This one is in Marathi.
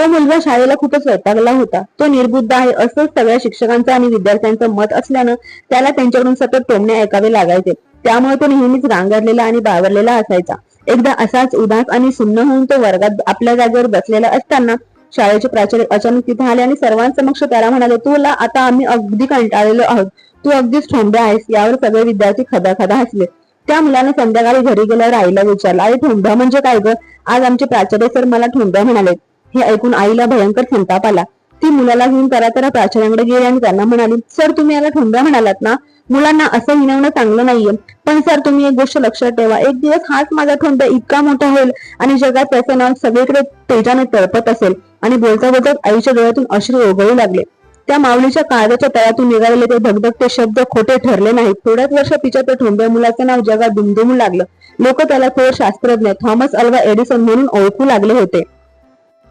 तो मुलगा शाळेला खूपच वैतागला होता. तो निर्बुद्ध आहे असं सगळ्या शिक्षकांचं आणि विद्यार्थ्यांचं मत असल्यानं त्याला त्यांच्याकडून सतत टोमणे ऐकावे लागायचे. त्यामुळे तो नेहमीच रांगडलेला आणि बावरलेला असायचा. एकदा असाच उदास आणि सुन्न होऊन तो वर्गात आपल्या जागेवर बसलेला असताना शाळेचे प्राचार्य अचानक तिथे आले आणि सर्वांसमक्ष त्याला म्हणाले, तुला आता आम्ही अगदी कंटाळलेलो आहोत. तू अगदीच ठोंब्या आहेस. यावर सगळे विद्यार्थी खदाखदा हसले. त्या मुलाने संध्याकाळी घरी गेल्यावर आईला विचारलं, आई ठोंब्या म्हणजे काय ग? आज आमचे प्राचार्य सर मला ठोंब्या म्हणाले. हे ऐकून आईला भयंकर संताप आला. ती मुलाला घेऊन तरा प्राचार्यांकडे गेली आणि त्यांना म्हणाली, सर तुम्ही याला ठोंब्या म्हणालात ना? मुलांना असं हिणवणं चांगलं नाहीये. पण सर तुम्ही एक गोष्ट लक्षात ठेवा, एक दिवस हाच माझा ठोंब्या इतका मोठा होईल आणि जगात त्याचं नाव सगळीकडे तेजाने तळपत असेल. आणि बोलता बोलता आईच्या डोळ्यातून अश्रू ओघळू लागले. त्या माऊलीच्या काळजाच्या तळ्यातून निघालेले ते धगधगते शब्द खोटे ठरले नाहीत. थोड्याच वर्षात तिच्या त्या ठोंब्या मुलाचं नाव जगात दुमदुमू लागलं. लोक त्याला थोर शास्त्रज्ञ थॉमस अल्वा एडिसन म्हणून ओळखू लागले होते.